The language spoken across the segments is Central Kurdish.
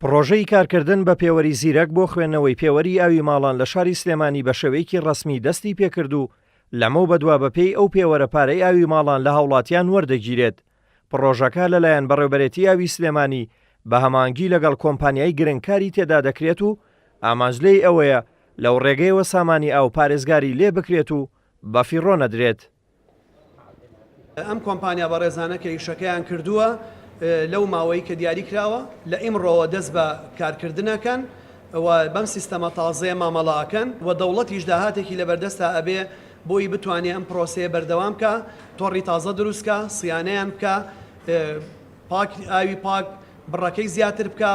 پڕۆژەی کارکردن بە پێوەری زیرەک بۆ خوێندنەوەی پێوەری ئاوی ماڵان لە شاری سلێمانی بە شێوەیەکی ڕەسمی دەستی پێکرد و لەمە بەدوا بەپێی ئەو پێوەرە پارەی ئاوی ماڵان لە هاوڵاتیان وەردەگیرێت. پڕۆژەکە لەلایەن بەڕێوەبەرێتی ئاوی سلێمانی بە هەمانگی لەگەڵ کۆمپانیای گرنگکاری تێدا دەکرێت و ئامانجلەی ئەوەیە لەو ڕێگەیەوە سامانی ئاو پارێزگاری لێ بکرێت و بەفیڕۆ نەدرێت. ئەم کۆمپانیا بەڕێزانە کە ئیشەکەیان کردووە لەو ماوەی کە دیاری کراوە لە ئیمڕۆوە دەست بە کارکردنەکەن و بەم سیستەمە تازەیە مامەڵاکەن و دەوڵەتیش داهاتێکی لەبەردەستە ئەبێ بۆی بتوانێت ئەم پرۆسەیە بەردەوام بکە، تۆڕی تازە دروستکە، سیانەیان بکە، پاک ئاوی پاک بڕەکەی زیاتر بکە.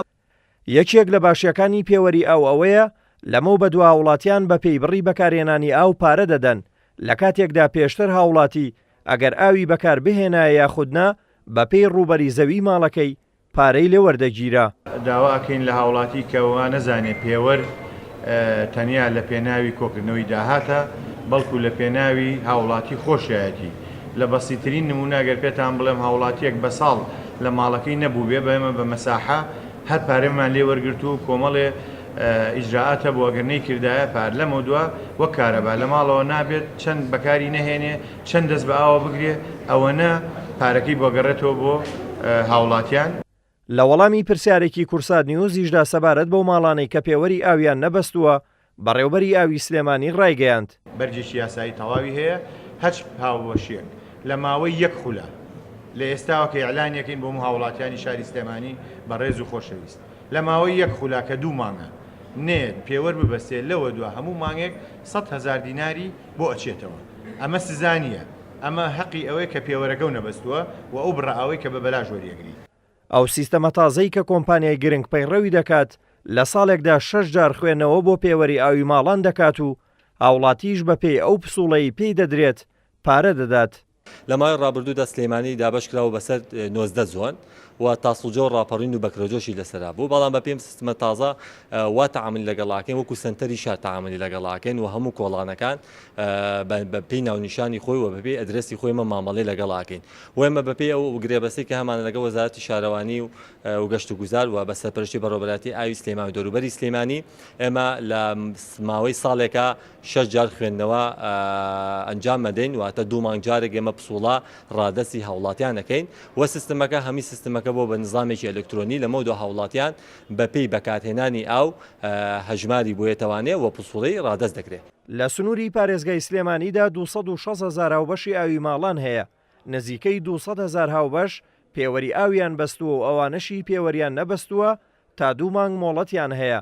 یەکێک لە باشیەکانی پێوەری ئاو ئەوەیە لەمە بەدوا هاوڵاتیان بە پێی بڕی بەکارهێنانی ئاو پارە دەدەن لە کاتێکدا پێشتر هاوڵاتی ئەگەر ئاوی بەکار بهێنایە یاخودنا بە پێی ڕوبەری زەوی ماڵەکەی پارەی لێ وەردەگیرە. داواکەین لە هاوڵاتی کەوا نەزانێ پێوەر تەنیا لە پێناوی کۆکردنەوەی داهاتە بەڵکو لە پێناوی هاوڵاتی خۆشایەتی. لە بەسیترین نموناگەر پێتان بڵێم هاوڵاتیەک بە ساڵ لە ماڵەکەی نەبوو بێ بەمە بە مەساحە هەر پارەمان لێ وەرگرت و کۆمەڵێ ئیجراعاتە بۆ ئەگەرنەی کردایە پار لەمە دووە وەک کارەبا لە ماڵەوە نابێت چەند بەکاری نەهێنێ چەند دەست بە ئاوە بگرێ ئەوەنە پارەکەی بۆ گەڕێتەوە بۆ هاوڵاتیان. لە وەڵامی پرسیارێکی کورسات نیوزیشدا سەبارەت بەو ماڵانەی کە پێوەری ئاویان نەبەستووە بەڕێوەبەری ئاوی سلێمانی ڕایگەیاند. بەرجێکی یاسایی تەواوی هەیە هەچ هاوبەشیەک لە ماوەی یەک خولە لە ئێستاوەکە ئیعلانیەکەین بۆ هاوڵاتیانی شاری سلێمانی بەڕێز و خۆشەویست لە ماوەی یەک خولە کە 2 مانگە نێت پێوەر ببەستێت لەوە دووە هەموو مانگێک 100,000 دیناری بۆ ئەچێتەوە. ئەمە سزانیە، ئەمە حەقی ئەوەی کە پێوەرەکە و نەبەستووە و ئەو بڕەئاوەی کە بە بەلاژ وەریەگری. ئەو سیستەمە تازەی کە کۆمپانیای گرنگ پەیڕەوی دەکات لە ساڵێکدا 6 جار خوێندنەوە بۆ پێوەری ئاوی ماڵان دەکات و هاوڵاتیش بە پێی ئەو پسوڵەی پێی دەدرێت پارە دەدات. لە مای ڕابردوودا سلێمانی دابش کراوە بەسەر 19 زۆن و تاسڵجۆ ڕاپەڕین و بەکرۆجۆشی لەسەرا بوو، بەڵام بە پێم سیستمە تازە وا تەعامل لەگەڵاکەین وەکو سنتەری شار تەعاملی لەگەڵاکەین و هەموو کۆڵانەکان بە پێی ناونیشانی خۆی و بەپێی ئەدرێسی خۆیمە مامەڵەی لەگەڵاکەین وێمە بەپێی ئەو گرێبەسەی کە هەمانە لەگە وەزارەتی شارەوانی و گەشت و گوزار و بە سەرپەرشتی بەڕێوەبەری ئاوی سلێمانی و دەوروبەری سلێمانی ئێمە لە ماوەی ساڵێکە 6 جار خوێندنەوە ئەنجام مەدەین واتە 2 مانگ جارێک ئێمە پسوڵە ڕادەسی هاوڵاتیانەکەین و سیستمەکە هەمی سیستمەکە بۆ بە نظامێکی ئەلکترۆنی لە مەودە هاوڵاتیان بە پێی بەکارهێنانی ئاو هەژماری بۆیەتەوانێ و پسوڵەی ڕادەست دەکرێت. لە سنووری پارێزگای سلێمانیدا 260,000 هاوبەشی ئاوی ماڵان هەیە، نزیکەی 200,000 هاوبەش پێوەری ئاویان بەستووە و ئەوانەشی پێوەریان نەبەستووە تا 2 مانگ مۆڵەتیان هەیە.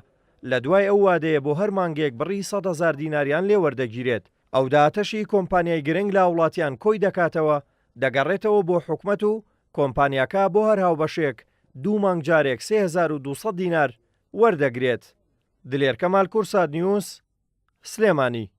لە دوای ئەو وادەیە بۆ هەر مانگێک بڕی 100,000 دیناریان لێ وەردەگیرێت. ئەو داهاتەشی کۆمپانیای گرنگ لە وڵاتیان کۆی دەکاتەوە دەگەڕێتەوە بۆ حکومەت و کۆمپانیاکە بۆ هەر هاوبەشێک 2 مانگ جارێک 3200 دینار وەردەگرێت. دلێر کەمال کورسات نیوز سلێمانی.